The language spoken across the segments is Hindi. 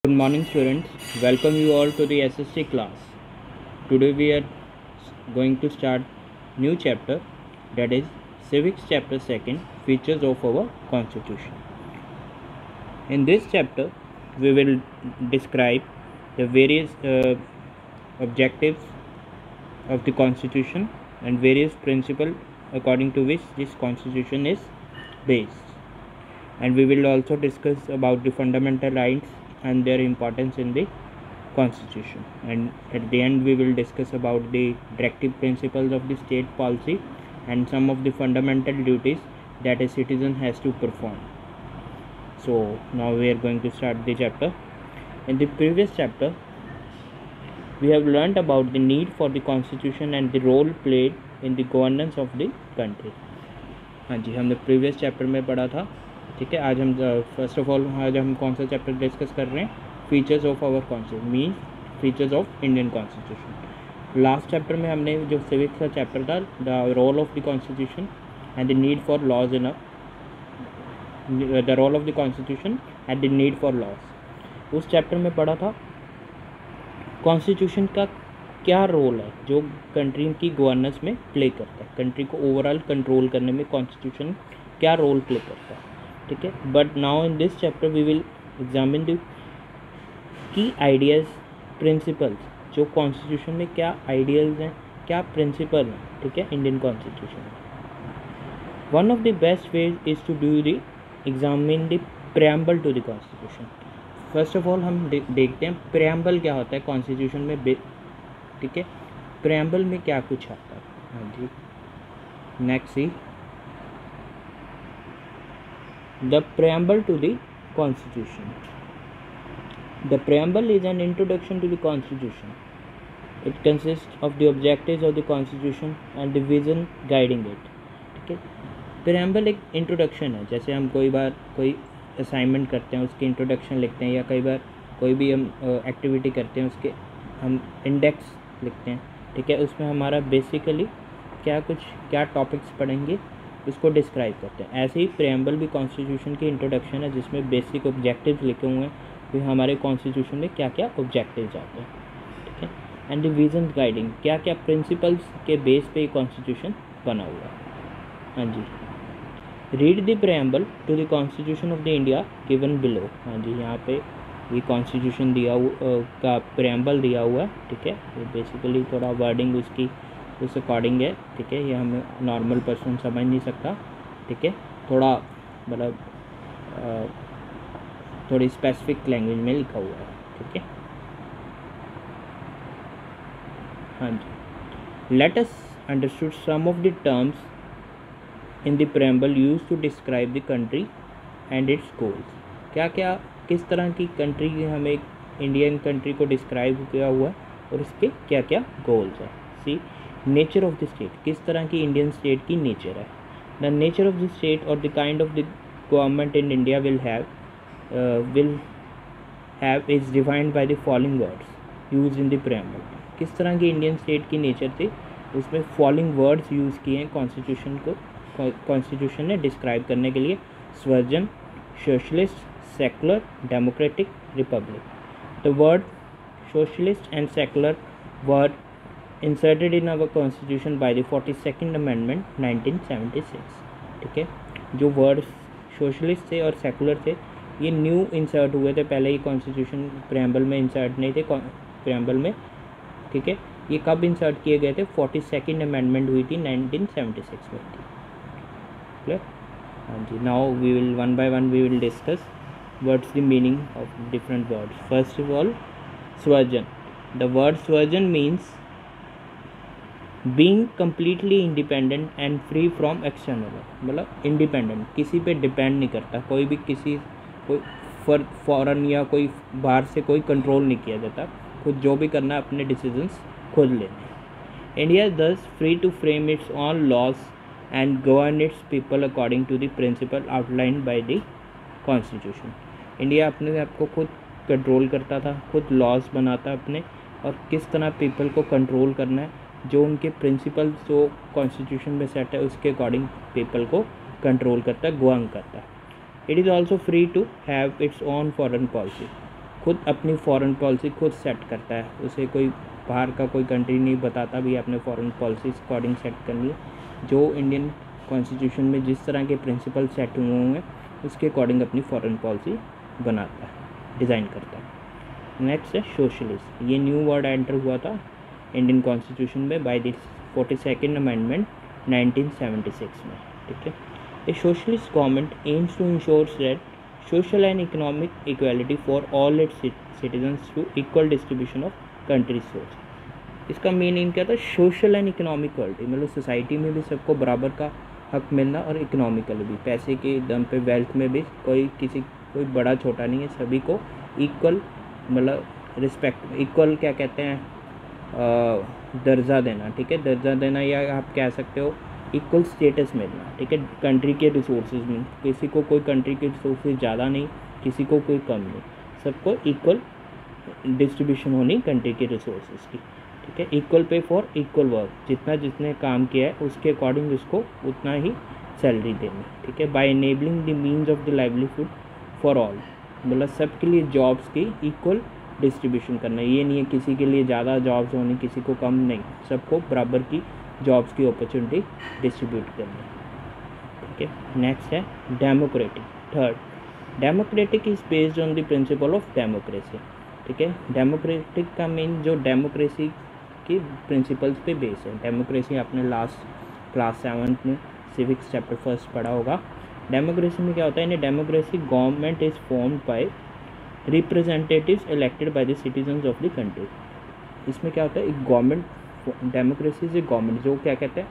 Good morning students, welcome you all to the SSC class. Today we are going to start new chapter, that is Civics chapter 2, features of our constitution. In this chapter we will describe the various objectives of the constitution and various principles according to which this constitution is based, and we will also discuss about the fundamental rights and their importance in the constitution, and at the end we will discuss about the directive principles of the state policy and some of the fundamental duties that a citizen has to perform. So now we are going to start the chapter. In the previous chapter we have learned about the need for the constitution and the role played in the governance of the country. हाँ जी, हमने प्रीवियस चैप्टर में पढ़ा था. ठीक है, आज हम फर्स्ट ऑफ ऑल आज हम कौन सा चैप्टर डिस्कस कर रहे हैं? Features of our constitution, mean features of Indian constitution. Last chapter में हमने जो सिविक्स का चैप्टर था, the role of the constitution and the need for laws in the role of the constitution and the need for laws, उस चैप्टर में पढ़ा था कॉन्स्टिट्यूशन का क्या रोल है जो कंट्री की गवर्नेंस में प्ले करता है, कंट्री को ओवरऑल कंट्रोल करने में कॉन्स्टिट्यूशन क्या रोल प्ले करता है. ठीक है, but now in this chapter we will examine the key ideas, principles, जो कॉन्स्टिट्यूशन में क्या आइडियल्स हैं, क्या प्रिंसिपल हैं. ठीक है, इंडियन कॉन्स्टिट्यूशन में one of the best ways is to do the examine the preamble to the constitution. First of all हम देखते हैं प्रेम्बल क्या होता है कॉन्स्टिट्यूशन में. ठीक है, प्रेम्बल में क्या कुछ आता है. हाँ जी, next see the preamble to the constitution. The preamble is an introduction to the constitution. It consist of the objectives of the constitution and the vision guiding it. ठीक है, प्रेम्बल एक इंट्रोडक्शन है. जैसे हम कोई बार कोई असाइनमेंट करते हैं उसकी इंट्रोडक्शन लिखते हैं, या कई बार कोई भी हम एक्टिविटी करते हैं उसके हम इंडेक्स लिखते हैं. ठीक है, उसमें हमारा बेसिकली क्या टॉपिक्स पढ़ेंगे उसको डिस्क्राइब करते हैं. ऐसे ही प्रेम्बल भी कॉन्स्टिट्यूशन की इंट्रोडक्शन है जिसमें बेसिक ऑब्जेक्टिव्स लिखे हुए हैं कि हमारे कॉन्स्टिट्यूशन में क्या क्या ऑब्जेक्टिव्स आते हैं. ठीक है, एंड द विजन गाइडिंग, क्या क्या प्रिंसिपल्स के बेस पे ये कॉन्स्टिट्यूशन बना हुआ है. हाँ जी, read the preamble to the constitution of the India given below. हाँ जी, यहाँ पे ये कॉन्स्टिट्यूशन दिया का प्रेम्बल दिया हुआ है. ठीक है, ये बेसिकली थोड़ा वर्डिंग उसकी उस अकॉर्डिंग है. ठीक है, ये हमें नॉर्मल पर्सन समझ नहीं सकता. ठीक है, थोड़ा मतलब थोड़ी स्पेसिफिक लैंग्वेज में लिखा हुआ है. ठीक है, हाँ जी, let us understood some of the terms in the preamble use to describe the country and its goals. क्या क्या किस तरह की कंट्री हमें इंडियन कंट्री को डिस्क्राइब किया हुआ है और इसके क्या क्या गोल्स हैं. See nature of the state, किस तरह की इंडियन स्टेट की नेचर है. The nature of the state और the kind of the government in India will have is defined by the following words use in the preamble. किस तरह की इंडियन स्टेट की नेचर थी, उसमें फॉलोइंग वर्ड्स यूज़ किए हैं कॉन्स्टिट्यूशन ने डिस्क्राइब करने के लिए. Sovereign, socialist, secular, democratic, republic. The word socialist and secular were inserted in our constitution by the 42nd amendment 1976. ठीक है, जो वर्ड सोशलिस्ट थे और सेकुलर थे ये न्यू इंसर्ट हुए थे, पहले ये कॉन्स्टिट्यूशन प्रेम्बल में इंसर्ट नहीं थे प्रेम्बल में. ठीक है, ये कब इंसर्ट किए गए थे? 42nd अमेंडमेंट हुई थी 1976 में थी. क्लियर? हाँ जी, now we will one by one we will discuss what's the meaning of different words. First of all, swajan. The word swajan means being completely independent and free from external. मतलब इंडिपेंडेंट, किसी पे डिपेंड नहीं करता, कोई भी कोई फॉरेन या कोई बाहर से कोई कंट्रोल नहीं किया जाता, खुद जो भी करना है अपने डिसीजंस खुद लेने. India thus free to frame its own laws and govern its people according to the principle outlined by the constitution. India अपने आप को खुद कंट्रोल करता था, खुद लॉज बनाता अपने, और किस तरह पीपल को कंट्रोल करना है, जो उनके प्रिंसिपल्स जो कॉन्स्टिट्यूशन में सेट है उसके अकॉर्डिंग पीपल को कंट्रोल करता है, गवर्न करता है. It is also free to have its own foreign policy. खुद अपनी फॉरेन पॉलिसी खुद सेट करता है, उसे कोई बाहर का कोई कंट्री नहीं बताता भी अपने फॉरेन पॉलिसी अकॉर्डिंग सेट करनी है। जो इंडियन कॉन्स्टिट्यूशन में जिस तरह के प्रिंसिपल सेट हुए होंगे उसके अकॉर्डिंग अपनी फॉरेन पॉलिसी बनाता है, डिज़ाइन करता है। नेक्स्ट है सोशलिस्ट। ये न्यू वर्ड एंटर हुआ था इंडियन कॉन्स्टिट्यूशन में बाय द 42nd अमेंडमेंट 1976 में, ठीक है। A socialist government aims to ensure that social and economic equality for all its citizens through equal distribution of country source. इसका मेन एम क्या था? सोशल एंड इकोनॉमिक इक्वालिटी, मतलब सोसाइटी में भी सबको बराबर का हक मिलना और इकोनॉमिकल भी, पैसे के दम पे वेल्थ में भी कोई बड़ा छोटा नहीं है, सभी को इक्वल मतलब रिस्पेक्ट, इक्वल क्या कहते हैं दर्जा देना, ठीक है, दर्जा देना, या आप कह सकते हो इक्वल स्टेटस मिलना, ठीक है। कंट्री के रिसोर्सेज में किसी को कोई कंट्री के रिसोर्सेज ज़्यादा नहीं, किसी को कोई कम नहीं, सबको इक्वल डिस्ट्रीब्यूशन होनी कंट्री के रिसोर्सेज की, ठीक है। Equal pay for equal work, जितना जिसने काम किया है उसके अकॉर्डिंग उसको उतना ही सैलरी देनी, ठीक है। By enabling the means of the livelihood for all, मतलब सबके लिए जॉब्स की इक्वल डिस्ट्रीब्यूशन करना। ये नहीं है किसी के लिए ज़्यादा जॉब्स होनी किसी को कम नहीं, सबको बराबर की जॉब्स की अपॉर्चुनिटी डिस्ट्रीब्यूट करनी, ठीक है। नेक्स्ट है democratic. Third, democratic is based on the principle of democracy, ठीक है। डेमोक्रेटिक का मीन जो डेमोक्रेसी की प्रिंसिपल्स पे बेस है। डेमोक्रेसी आपने लास्ट क्लास 7th में सिविक्स चैप्टर 1 पढ़ा होगा। डेमोक्रेसी में क्या होता है? In democracy government is formed by representatives elected by the citizens of the country. इसमें क्या होता है? एक गवर्नमेंट, डेमोक्रेसी से गवर्नमेंट जो क्या कहते हैं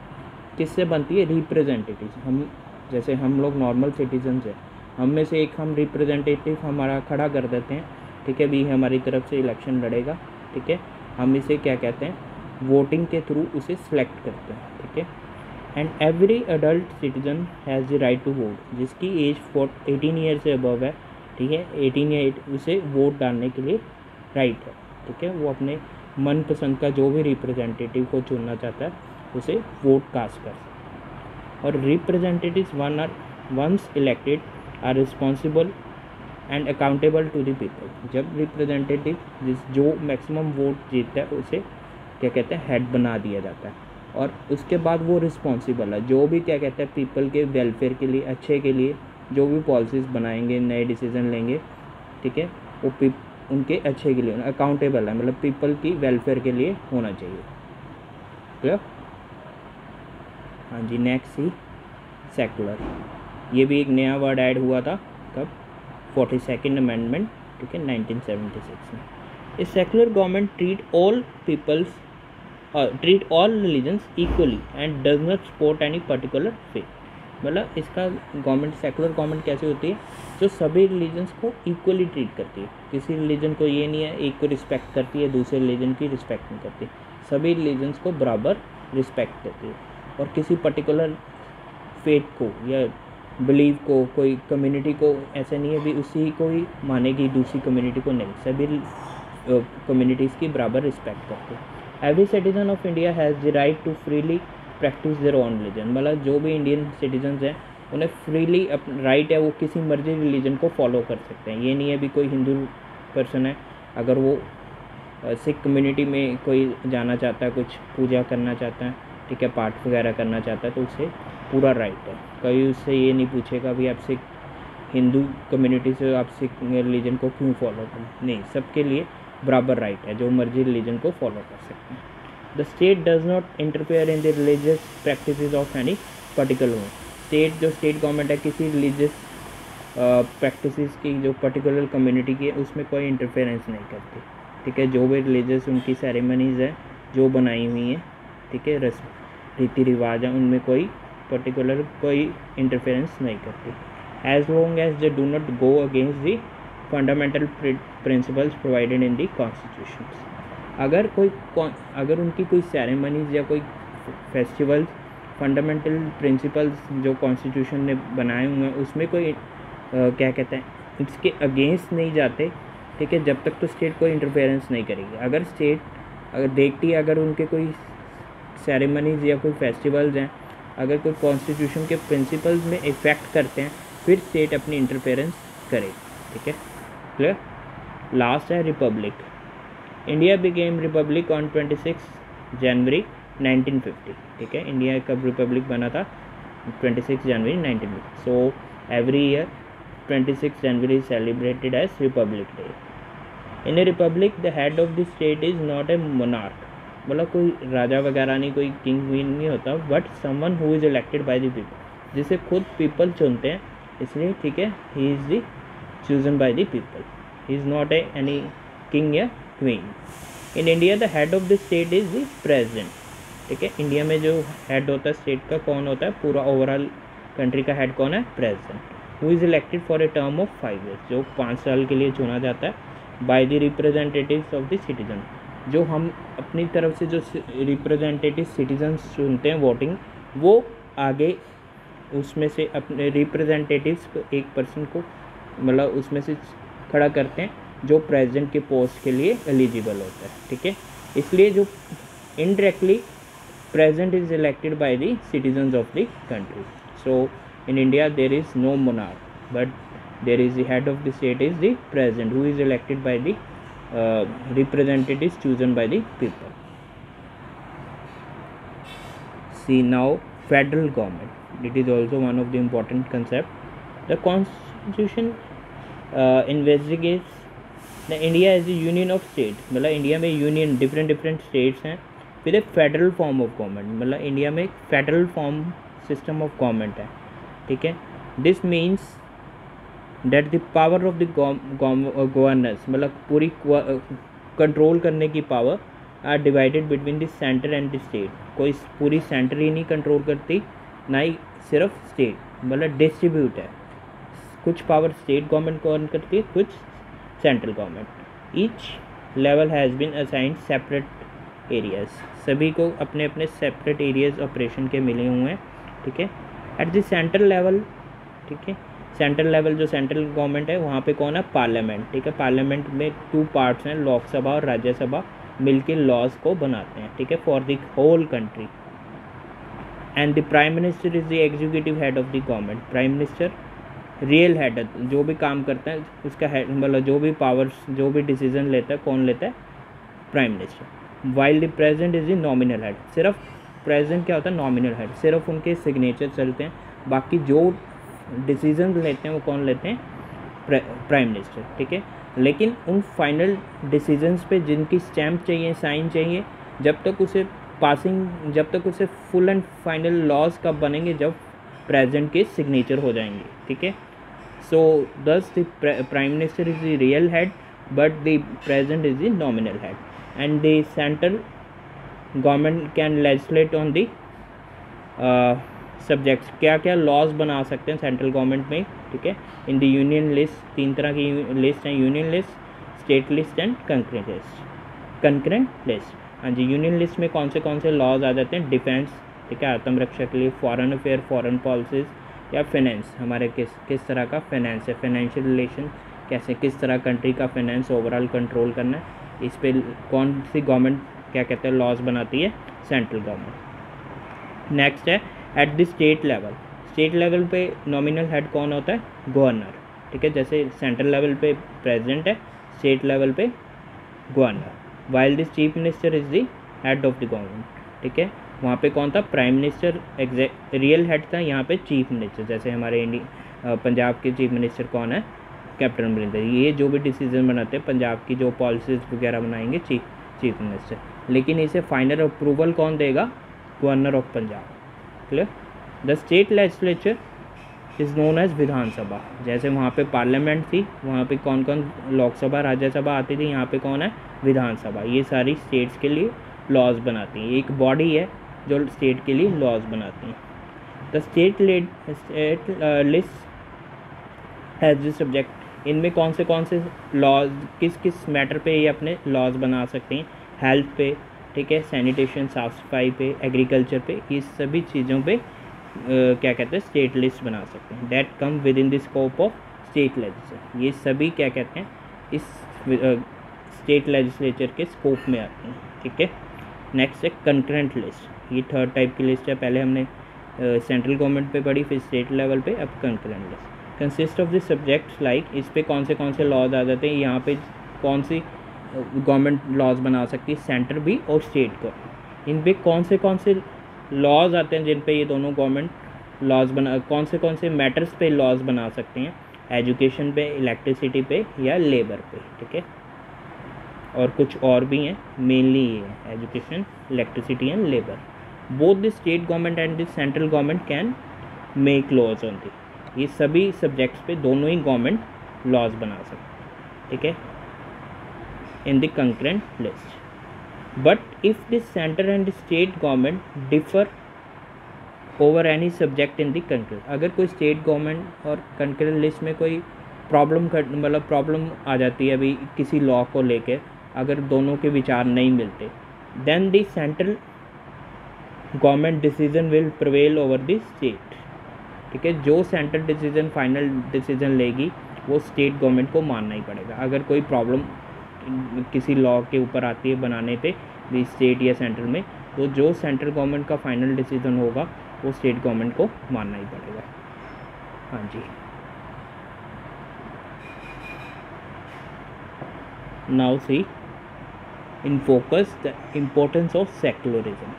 किससे बनती है? रिप्रेजेंटेटिव्स। हम जैसे हम लोग नॉर्मल सिटीजन्स हैं, हम में से एक हम रिप्रेजेंटेटिव हमारा खड़ा कर देते हैं, ठीक है, भी हमारी तरफ से इलेक्शन लड़ेगा, ठीक है। हम इसे क्या कहते हैं? वोटिंग के थ्रू उसे सिलेक्ट करते हैं, ठीक है। And every adult citizen has the right to vote, जिसकी एज 18 ईयर से अबव है, ठीक है, 18 ईयर, उसे वोट डालने के लिए राइट है, ठीक है। वो अपने मनपसंद का जो भी रिप्रेजेंटेटिव को चुनना चाहता है उसे वोट कास्ट कर सकता है। और representatives once elected are responsible and accountable to the people. जब रिप्रेजेंटेटिव जो मैक्सिमम वोट जीतता है उसे क्या कहते हैं? हेड बना दिया जाता है, और उसके बाद वो रिस्पॉन्सिबल है जो भी क्या कहते हैं पीपल के वेलफेयर के लिए, अच्छे के लिए जो भी पॉलिसीज़ बनाएंगे, नए डिसीजन लेंगे, ठीक है, वो उनके अच्छे के लिए अकाउंटेबल है, मतलब पीपल की वेलफेयर के लिए होना चाहिए, क्लियर? हाँ जी। नेक्स्ट ही सेकुलर। ये भी एक नया वर्ड ऐड हुआ था कब? 42nd अमेंडमेंट, ठीक है, 1976 में। A secular government treat all religions equally and does not support any particular faith. मतलब इसका गवर्नमेंट, सेकुलर गवर्नमेंट कैसे होती है? जो सभी रिलीजन्स को इक्वली ट्रीट करती है। किसी रिलीजन को ये नहीं है एक को रिस्पेक्ट करती है दूसरे रिलीजन की रिस्पेक्ट नहीं करती, सभी रिलीजन्स को बराबर रिस्पेक्ट करती है। और किसी पर्टिकुलर फेथ को या बिलीव को, कोई कम्युनिटी को ऐसा नहीं है भी उसी को ही मानेगी दूसरी कम्युनिटी को नहीं, सभी कम्युनिटीज़ की बराबर रिस्पेक्ट करती है। Every citizen of India has the right to freely practice their own religion. मतलब जो भी इंडियन सिटीजन्स हैं उन्हें फ्रीली राइट है वो किसी मर्जी रिलीजन को फॉलो कर सकते हैं। ये नहीं है भी कोई हिंदू पर्सन है, अगर वो सिख कम्युनिटी में कोई जाना चाहता है, कुछ पूजा करना चाहता है, ठीक है, पाठ वगैरह करना चाहता है, तो उसे पूरा राइट है। कोई उससे ये नहीं पूछेगा भी आप सिख हिंदू कम्युनिटी से आप सिख रिलीजन को क्यों फॉलो करें, नहीं, सबके लिए बराबर राइट है, जो मर्जी रिलीजन को फॉलो कर सकते हैं। The state does not interfere in the religious practices of any particular one. State, जो स्टेट गवर्नमेंट है, किसी रिलीजियस प्रैक्टिसेस की जो पर्टिकुलर कम्युनिटी की है उसमें कोई इंटरफेरेंस नहीं करती, ठीक है। जो भी रिलीजियस उनकी सेरेमनीज़ है जो बनाई हुई हैं, ठीक है, रीति रिवाज हैं, उनमें कोई पर्टिकुलर कोई इंटरफेरेंस नहीं करती, as long as they do not go against the fundamental principles provided in the constitution. अगर उनकी कोई सेरेमनीज या कोई फेस्टिवल्स फंडामेंटल प्रिंसिपल्स जो कॉन्स्टिट्यूशन ने बनाए हुए हैं उसमें कोई क्या कहते हैं इसके अगेंस्ट नहीं जाते, ठीक है, जब तक तो स्टेट कोई इंटरफेरेंस नहीं करेगी। अगर स्टेट देखती है अगर उनके कोई सेरेमनीज या कोई फेस्टिवल्स हैं अगर कोई कॉन्स्टिट्यूशन के प्रिंसिपल्स में इफ़ेक्ट करते हैं फिर स्टेट अपनी इंटरफेरेंस करे, ठीक है, क्लियर? लास्ट है republic. India became republic on 26 जनवरी 1950। ठीक है, इंडिया कब रिपब्लिक बना था? 26 जनवरी 1950। So every year 26 January celebrated as republic day. In a republic the head of the state is not a monarch, मतलब कोई राजा वगैरह नहीं, कोई किंग क्वीन नहीं होता, but someone who is elected by the people, जिसे खुद पीपल चुनते हैं, इसलिए ठीक है he is the chosen by the people, he is not a any king या queen. In India the head of the state is the president. ठीक है, इंडिया में जो हेड होता है स्टेट का कौन होता है? पूरा ओवरऑल कंट्री का हेड कौन है? President. Who is elected for a term of 5 years, जो 5 साल के लिए चुना जाता है by the representatives of the citizen, जो हम अपनी तरफ से जो रिप्रेजेंटेटिव सिटीजन्स चुनते हैं वोटिंग, वो आगे उसमें से अपने रिप्रेजेंटेटिव्स को एक पर्सन को मतलब उसमें से खड़ा करते हैं जो प्रेसिडेंट के पोस्ट के लिए एलिजिबल होता है। ठीक है, इसलिए जो indirectly president is elected by the citizens of the country. So in India there is no monarch, but there is the head of the state is the president, who is elected by the representatives chosen by the people. See now federal government, it is also one of the important concept. The constitution investigates the India as a union of state, मतलब इंडिया में यूनियन डिफरेंट स्टेट्स हैं, फिर एक फेडरल फॉर्म ऑफ गवर्नमेंट, मतलब इंडिया में एक federal form system of government है। ठीक है, this means that the power of the governance, मतलब पूरी कंट्रोल करने की power are divided between the centre and the state. कोई पूरी सेंटर ही नहीं कंट्रोल करती, ना ही सिर्फ स्टेट, मतलब डिस्ट्रीब्यूट है। कुछ पावर स्टेट गवर्नमेंट को अर्न करती है, कुछ central government. Each level has been assigned separate areas, सभी को अपने अपने सेपरेट एरियाज ऑपरेशन के मिले हुए हैं। ठीक है, एट द सेंट्रल लेवल, ठीक है, सेंट्रल लेवल जो सेंट्रल गवर्नमेंट है वहाँ पे कौन है? पार्लियामेंट। ठीक है, पार्लियामेंट में 2 पार्ट्स हैं, लोकसभा और राज्यसभा मिलकर लॉज को बनाते हैं। ठीक है, for the whole country. And the prime minister is the executive head of the government. Prime minister real head है, जो भी काम करता है उसका हेड, मतलब जो भी पावर्स, जो भी डिसीजन लेता है, कौन लेता है? Prime minister. While the president is the nominal head, सिर्फ प्रेसिडेंट क्या होता है? नॉमिनल हेड, सिर्फ उनके सिग्नेचर चलते हैं, बाकी जो डिसीजन लेते हैं वो कौन लेते हैं? Prime minister. ठीक है, लेकिन उन फाइनल डिसीजंस पे जिनकी स्टैम्प चाहिए, साइन चाहिए, जब तक उसे पासिंग, जब तक उसे फुल एंड फाइनल लॉज कब बनेंगे? जब प्रेसिडेंट के सिग्नेचर हो जाएंगे। ठीक है, सो दस the prime minister is the real head, but the president is the nominal head. And the central government can legislate on the subjects, क्या क्या लॉज बना सकते हैं सेंट्रल गवर्नमेंट में। ठीक है, इन द यूनियन लिस्ट, 3 तरह की लिस्ट हैं, union list, state list and concurrent list. हाँ जी, यूनियन लिस्ट में कौन से लॉज आ जाते हैं? डिफेंस, ठीक है, आत्मरक्षा के लिए, फॉरेन अफेयर, फॉरेन पॉलिसीज़, या फाइनेंस, हमारे किस तरह का फाइनेंस है, फाइनेंशियल रिलेशन, कैसे किस तरह कंट्री का फाइनेंस ओवरऑल कंट्रोल करना है, इस पर कौन सी गवर्नमेंट क्या कहते हैं लॉज बनाती है? Central government. नेक्स्ट है at the state level. State level पे नॉमिनल हेड कौन होता है? गवर्नर। ठीक है, जैसे सेंट्रल लेवल पे प्रेसिडेंट है, स्टेट लेवल पे governor. While the chief minister is the head of the government. ठीक है, वहाँ पे कौन था? प्राइम मिनिस्टर रियल हेड था, यहाँ पे चीफ मिनिस्टर। जैसे हमारे पंजाब के चीफ मिनिस्टर कौन है? कैप्टन अमरिंदर। ये जो भी डिसीजन बनाते हैं पंजाब की जो पॉलिसीज़ वगैरह बनाएंगे चीफ मिनिस्टर, लेकिन इसे फाइनल अप्रूवल कौन देगा? Governor of Punjab. Clear? The state legislature is known as Vidhan Sabha. जैसे वहाँ पे पार्लियामेंट थी, वहाँ पे कौन लोकसभा, राज्यसभा आती थी, यहाँ पे कौन है? विधानसभा। ये सारी स्टेट्स के लिए लॉज बनाती हैं, एक बॉडी है जो स्टेट के लिए लॉज बनाती हैं। The state list has the subject, इनमें कौन से लॉज किस मैटर पे ये अपने लॉज बना सकते हैं? हेल्थ पे, ठीक है, सैनिटेशन, साफ़ सफाई पे, एग्रीकल्चर पे, ये सभी चीज़ों पे क्या कहते हैं? स्टेट लिस्ट बना सकते हैं। That come with in the scope of state legislature. ये सभी क्या कहते हैं? इस स्टेट लेजिस्लेचर के स्कोप में आते हैं। ठीक है, नेक्स्ट है कंकरेंट लिस्ट। ये 3rd टाइप की लिस्ट है, पहले हमने सेंट्रल गवर्नमेंट पे पढ़ी, फिर स्टेट लेवल पे, अब concurrent list. Consist of the subjects like, इस पे कौन से लॉज आ जाते हैं? यहाँ पे कौन सी गवर्नमेंट लॉज बना सकती है, सेंटर भी और स्टेट को, इन पे कौन से लॉज आते हैं जिन पे ये दोनों गवर्नमेंट लॉज बना, कौन से मैटर्स पे लॉज बना सकते हैं, एजुकेशन पे, इलेक्ट्रिसिटी पे या लेबर पे, ठीक है। और कुछ और भी हैं, मेनली ये है education, electricity and labour. Both the state government and the central government can make laws on the, ये सभी सब्जेक्ट्स पे दोनों ही गवर्नमेंट लॉज बना सकते, ठीक है, in the concurrent list. But if the centre and state government differ over any subject in the country, अगर कोई स्टेट गवर्नमेंट और कंकरेंट लिस्ट में कोई प्रॉब्लम आ जाती है अभी किसी लॉ को लेकर, अगर दोनों के विचार नहीं मिलते, then the central government decision will prevail over the state, ठीक है। जो सेंट्रल डिसीजन फाइनल डिसीजन लेगी वो स्टेट गवर्नमेंट को मानना ही पड़ेगा। अगर कोई प्रॉब्लम किसी लॉ के ऊपर आती है बनाने पे द स्टेट या सेंट्रल में, तो जो सेंट्रल गवर्नमेंट का फाइनल डिसीजन होगा वो स्टेट गवर्नमेंट को मानना ही पड़ेगा। हाँ जी, now see in focus the importance of secularism.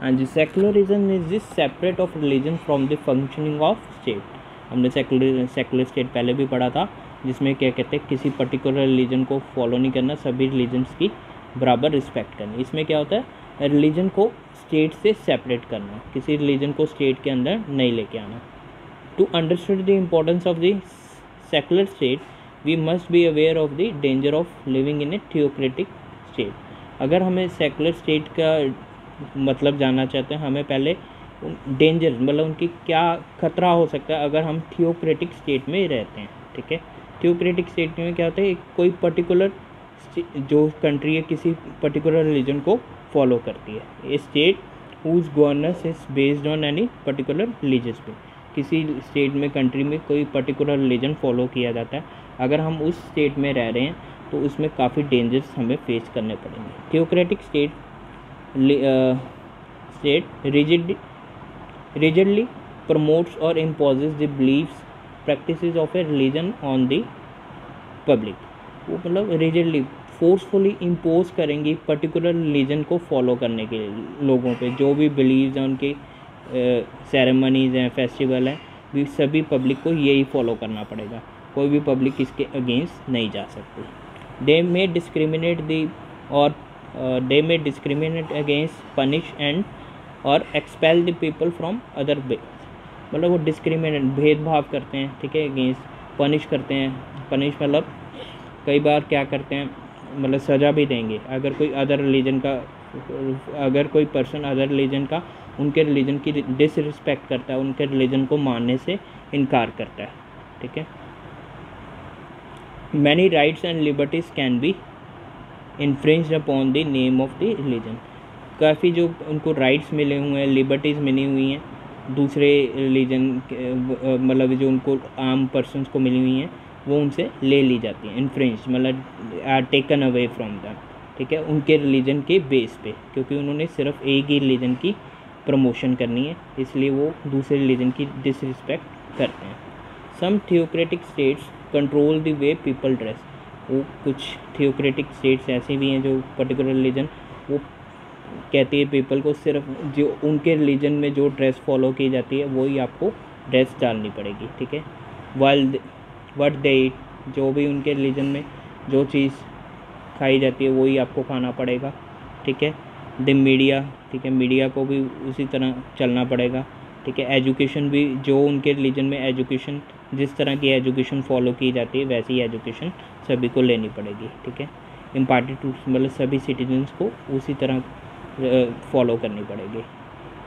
हाँ जी, secularism is this separate of religion from the functioning of state. हमने सेक्युलर स्टेट पहले भी पढ़ा था, जिसमें क्या कहते हैं किसी पर्टिकुलर रिलीजन को फॉलो नहीं करना, सभी रिलीजन्स की बराबर रिस्पेक्ट करनी। इसमें क्या होता है, रिलीजन को स्टेट से सेपरेट करना, किसी रिलीजन को स्टेट के अंदर नहीं लेके आना। To understand the importance of the secular state we must be aware of the danger of living in a theocratic state. अगर हमें सेक्युलर स्टेट का मतलब जानना चाहते हैं, हमें पहले डेंजर मतलब उनकी क्या खतरा हो सकता है अगर हम थियोक्रेटिक स्टेट में रहते हैं, ठीक है। थियोक्रेटिक स्टेट में क्या होता है, कोई पर्टिकुलर जो कंट्री है किसी पर्टिकुलर रिलीजन को फॉलो करती है, a state whose governance is based on any particular religious पे, किसी स्टेट में कंट्री में कोई पर्टिकुलर रिलीजन फॉलो किया जाता है, अगर हम उस स्टेट में रह रहे हैं तो उसमें काफ़ी डेंजर्स हमें फेस करने पड़ेंगे। Theocratic state rigidly promotes or imposes the beliefs practices of a religion on the public। वो मतलब रिजिडली फोर्सफुली इम्पोज करेंगी पर्टिकुलर रिलीजन को फॉलो करने के लिए लोगों पे, जो भी बिलीव्स हैं उनके सेरेमनीज़ हैं, फेस्टिवल हैं, भी सभी पब्लिक को यही फॉलो करना पड़ेगा, कोई भी पब्लिक इसके अगेंस्ट नहीं जा सकती। दे मे डिस्क्रिमिनेट अगेंस्ट पनिश एंड और expel the people from other मतलब वो डिस्क्रिमिनेट भेदभाव करते हैं, ठीक है, अगेंस्ट पनिश करते हैं। पनिश मतलब कई बार क्या करते हैं, मतलब सज़ा भी देंगे अगर कोई अदर रिलीजन का, अगर कोई पर्सन अदर रिलीजन का उनके रिलीजन की डिसरिस्पेक्ट करता है, उनके रिलीजन को मानने से इनकार करता है, ठीक है। Many rights and liberties can be infringed upon the name of the religion. काफ़ी जो उनको राइट्स मिले हुए हैं, लिबर्टीज़ मिली हुई हैं दूसरे रिलीजन मतलब जो उनको आम पर्सनस को मिली हुई हैं, वो उनसे ले ली जाती हैं। इन्फ्रिंज मतलब are taken away from them, ठीक है, उनके रिलीजन के बेस पे, क्योंकि उन्होंने सिर्फ एक ही रिलीजन की प्रमोशन करनी है, इसलिए वो दूसरे रिलीजन की डिसरिस्पेक्ट करते हैं। Some theocratic states control the way people dress. वो कुछ थियोक्रेटिक स्टेट्स ऐसी भी हैं जो पर्टिकुलर रिलीजन वो कहती है पीपल को सिर्फ जो उनके रिलीजन में जो ड्रेस फॉलो की जाती है वही आपको ड्रेस डालनी पड़ेगी, ठीक है। वट दे ईट, जो भी उनके रिलीजन में जो चीज़ खाई जाती है वही आपको खाना पड़ेगा, ठीक है। द मीडिया, ठीक है, मीडिया को भी उसी तरह चलना पड़ेगा, ठीक है। एजुकेशन भी जो उनके रिलीजन में एजुकेशन जिस तरह की एजुकेशन फॉलो की जाती है वैसी एजुकेशन सभी को लेनी पड़ेगी, ठीक है। इम्पार्टेड टू मतलब सभी सिटीजन्स को उसी तरह फॉलो करनी पड़ेगी।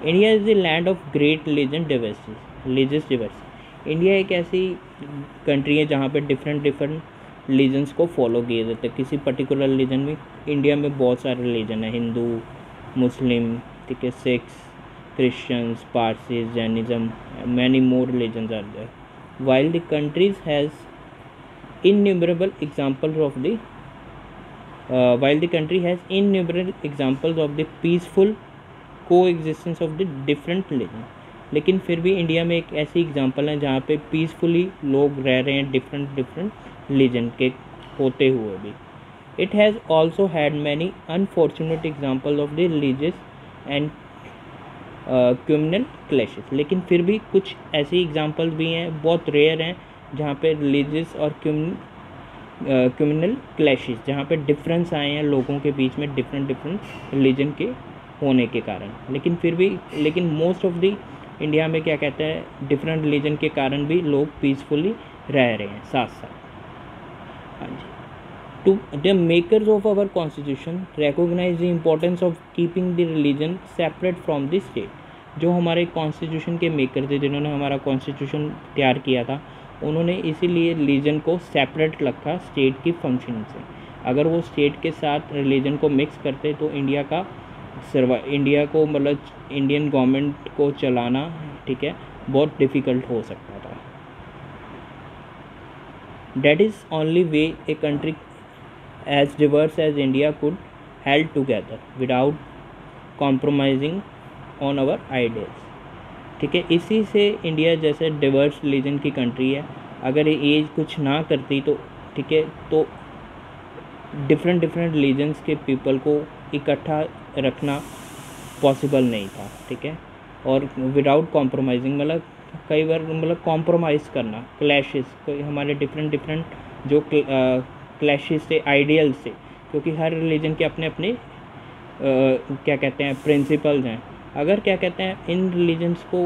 India is the land of great religious diversity. India एक ऐसी कंट्री है जहाँ पे डिफरेंट रिलीजन्स को फॉलो किए जाते हैं। किसी पर्टिकुलर रिलीजन में, इंडिया में बहुत सारे रिलीजन है, हिंदू, मुस्लिम, ठीक है, Sikhs, Christians, Parsis, Jainism, many more religions are there. while the country has innumerable examples of the peaceful coexistence of the different religion, लेकिन फिर भी इंडिया में एक ऐसी एग्जांपल है जहाँ पे पीसफुली लोग रह रहे हैं डिफरेंट रिलीजन के होते हुए भी। It has also had many unfortunate examples of the religious and criminal clashes. लेकिन फिर भी कुछ ऐसी एग्जांपल्स भी हैं, बहुत रेयर हैं, जहाँ पे रिलीजियस और क्रिमिनल क्लैशेस, जहाँ पे डिफरेंस आए हैं लोगों के बीच में डिफरेंट रिलीजन के होने के कारण। लेकिन फिर भी मोस्ट ऑफ द इंडिया में क्या कहते हैं, डिफरेंट रिलीजन के कारण भी लोग पीसफुली रह रहे हैं साथ साथ। हाँ जी। To the makers of our constitution recognize the importance of keeping the religion separate from the state। जो हमारे कॉन्स्टिट्यूशन के मेकर थे, जिन्होंने हमारा कॉन्स्टिट्यूशन तैयार किया था, उन्होंने इसीलिए रिलीजन को सेपरेट रखा स्टेट की फंक्शन से। अगर वो स्टेट के साथ रिलीजन को मिक्स करते तो इंडिया को मतलब इंडियन गवर्नमेंट को चलाना, ठीक है, बहुत डिफ़िकल्ट हो सकता था। That is only way a country as diverse as India could held together without compromising on our ideals। ठीक है, इसी से इंडिया जैसे डिवर्स रिलीजन की कंट्री है, अगर ये कुछ ना करती तो ठीक है, तो डिफरेंट रिलीजन्स के पीपल को इकट्ठा रखना पॉसिबल नहीं था। ठीक है, और विदाउट कॉम्प्रोमाइजिंग मतलब कई बार मतलब कॉम्प्रोमाइज़ करना, क्लैशेस, कोई हमारे डिफरेंट जो क्लैशेस से आइडियल से, क्योंकि हर रिलीजन के अपने अपने क्या कहते हैं प्रिंसिपल्स हैं। अगर क्या कहते हैं इन रिलीजन्स को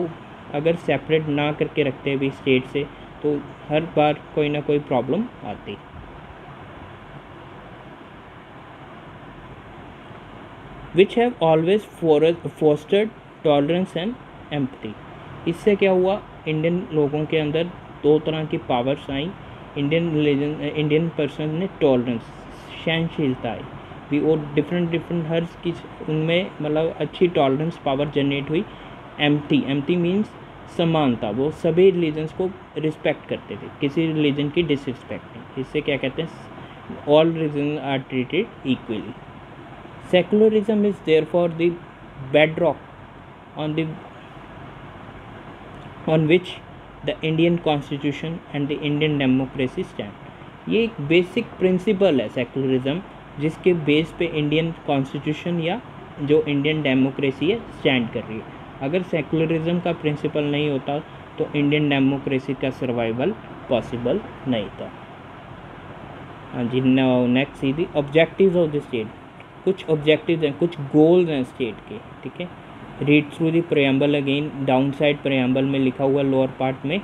अगर सेपरेट ना करके रखते भी स्टेट से, तो हर बार कोई ना कोई प्रॉब्लम आती। Which have always fostered tolerance and empathy. इससे क्या हुआ, इंडियन लोगों के अंदर दो तरह की पावर्स आई। इंडियन पर्सन ने टॉलरेंस, सहनशीलता आई भी, और डिफरेंट हर की उनमें मतलब अच्छी टॉलरेंस पावर जनरेट हुई। एम्पैथी मीन्स समानता, वो सभी रिलीजन्स को रिस्पेक्ट करते थे, किसी रिलीजन की डिसरिस्पेक्ट नहीं। इससे क्या कहते हैं, all religion are treated equally. Secularism is therefore the bedrock on which the Indian Constitution and the Indian democracy stand। ये एक बेसिक प्रिंसिपल है सेकुलरिज्म, जिसके बेस पे इंडियन कॉन्स्टिट्यूशन या जो इंडियन डेमोक्रेसी है स्टैंड कर रही है। अगर सेकुलरिज्म का प्रिंसिपल नहीं होता तो इंडियन डेमोक्रेसी का सर्वाइवल पॉसिबल नहीं था। हाँ जी, next see the objectives of the state. कुछ ऑब्जेक्टिव्स हैं, कुछ गोल्स हैं स्टेट के। ठीक है, read through the preamble again, down side preamble में लिखा हुआ लोअर पार्ट में।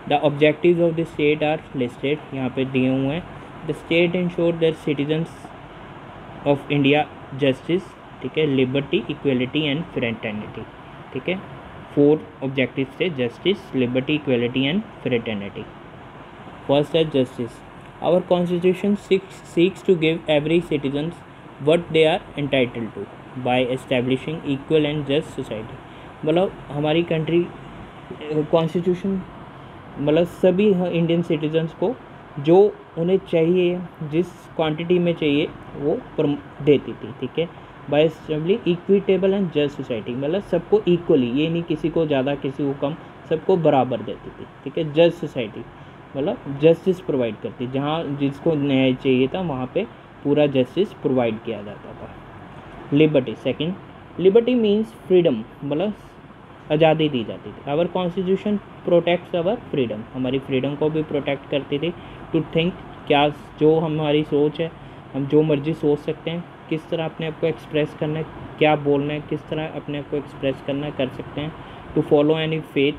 The objectives of the state are listed, यहाँ पे दिए हुए हैं। The state ensure that citizens of India justice, ठीक है, लिबर्टी, इक्वलिटी एंड फ्रेटर्निटी। ठीक है, 4 ऑब्जेक्टिव्स थे, justice, liberty, equality and fraternity. First है justice. Our constitution seeks to give every citizen what they are entitled to by establishing equal and just society। मतलब हमारी कंट्री कॉन्स्टिट्यूशन मतलब सभी इंडियन सिटीजन्स को जो उन्हें चाहिए, जिस क्वांटिटी में चाहिए वो देती थी। ठीक है, by establishing equitable and just society, मतलब सबको इक्वली, ये नहीं किसी को ज़्यादा किसी को कम, सबको बराबर देती थी। ठीक है, जस्ट सोसाइटी मतलब जस्टिस प्रोवाइड करती, जहाँ जिसको न्याय चाहिए था वहाँ पे पूरा जस्टिस प्रोवाइड किया जाता था। Liberty second, liberty means freedom, मतलब आज़ादी दी जाती थी। Our constitution protects our freedom, हमारी फ्रीडम को भी प्रोटेक्ट करती थी। टू थिंक, क्या जो हमारी सोच है, हम जो मर्जी सोच सकते हैं, किस तरह अपने आप को एक्सप्रेस करना है, क्या बोलना है, किस तरह अपने आप को एक्सप्रेस करना कर सकते हैं। टू फॉलो एनी फेथ,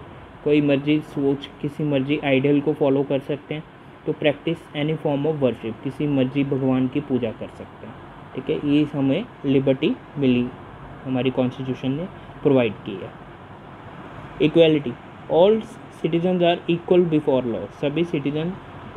कोई मर्जी सोच, किसी मर्जी आइडियल को फॉलो कर सकते हैं। To practice any form of worship, किसी मर्जी भगवान की पूजा कर सकते हैं। ठीक है, ये हमें लिबर्टी मिली, हमारी कॉन्स्टिट्यूशन ने प्रोवाइड की है। Equality, all citizens are equal before law, सभी सिटीजन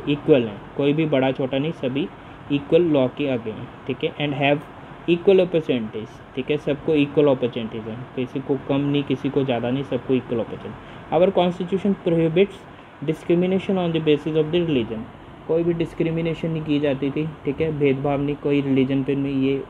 इक्वल हैं, कोई भी बड़ा छोटा नहीं, सभी इक्वल लॉ के आगे हैं। ठीक है, एंड हैव इक्वल अपॉर्चुनिटीज़, ठीक है, सबको इक्वल अपॉर्चुनिटीज़ हैं, किसी को कम नहीं, किसी को ज़्यादा नहीं, सबको equal opportunity. Our constitution prohibits discrimination on the basis of the religion, कोई भी डिस्क्रिमिनेशन नहीं की जाती थी। ठीक है, भेदभाव नहीं, कोई रिलीजन पे नहीं, ये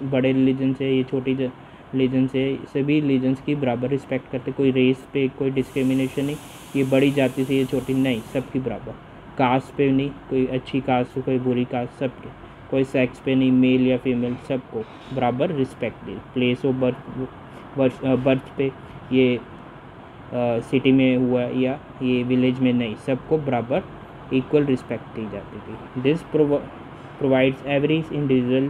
बड़े रिलीजन से, ये छोटी रिलीजन से, सभी रिलीजन्स की बराबर रिस्पेक्ट करते, कोई रेस पे कोई डिस्क्रिमिनेशन नहीं, ये बड़ी जाति से ये छोटी नहीं, सबकी बराबर। कास्ट पे नहीं, कोई अच्छी कास्ट कोई बुरी कास्ट, सबके कोई सेक्स पे नहीं, मेल या फीमेल सबको बराबर respect the. Place of birth पे ये सिटी में हुआ या ये विलेज में नहीं, सबको बराबर इक्वल रिस्पेक्ट दी जाती थी। This provides every individual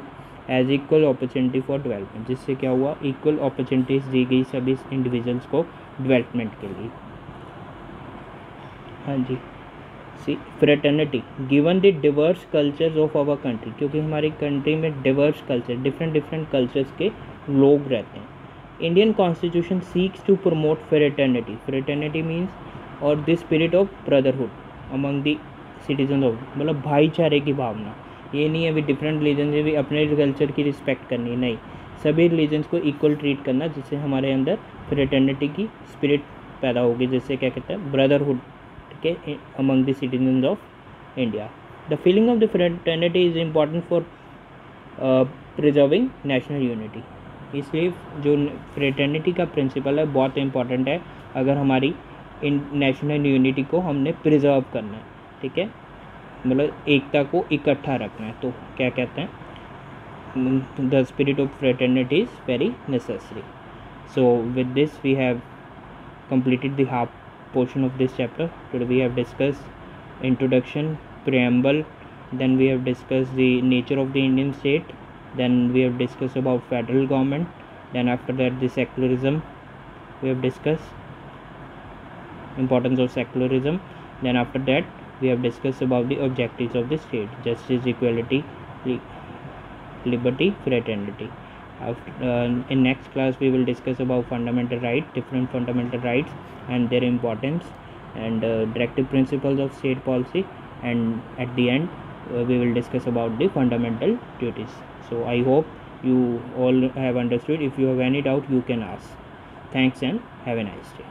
as equal opportunity for development, जिससे क्या हुआ, इक्वल अपॉर्चुनिटीज दी गई सभी इंडिविजुअल्स को डेवलपमेंट के लिए। हाँ जी, see fraternity given the diverse cultures of our country, क्योंकि हमारी कंट्री में डिवर्स कल्चर, डिफरेंट कल्चर्स के लोग रहते हैं। Indian constitution seeks to promote fraternity means और the spirit of brotherhood among the citizen of, मतलब भाईचारे की भावना। ये नहीं है अभी डिफरेंट रिलीजन से भी अपने कल्चर की रिस्पेक्ट करनी, नहीं, सभी रिलीजन्स को इक्वल ट्रीट करना, जिससे हमारे अंदर फ्रेटर्निटी की स्पिरिट पैदा होगी, जिससे क्या कहते हैं, ब्रदरहुड के among the citizen of India. The feeling of the fraternity is important for preserving national unity, इसलिए जो फ्रेटर्निटी का प्रिंसिपल है बहुत इंपॉर्टेंट है अगर हमारी नेशनल यूनिटी को हमने प्रिजर्व करना है, ठीक है, मतलब एकता को इकट्ठा रखना है। तो क्या कहते हैं, the spirit of fraternity is very necessary. So with this we have completed the half portion of this chapter. Today we have discussed introduction, preamble, then we have discussed the nature of the Indian state, then we have discussed about federal government, then after that the secularism, we have discussed importance of secularism, then after that we have discussed about the objectives of the state: justice, equality, liberty, fraternity. In next class we will discuss about fundamental rights, different fundamental rights and their importance, and directive principles of state policy, and at the end we will discuss about the fundamental duties. So I hope you all have understood. If you have any doubt you can ask. Thanks and have a nice day.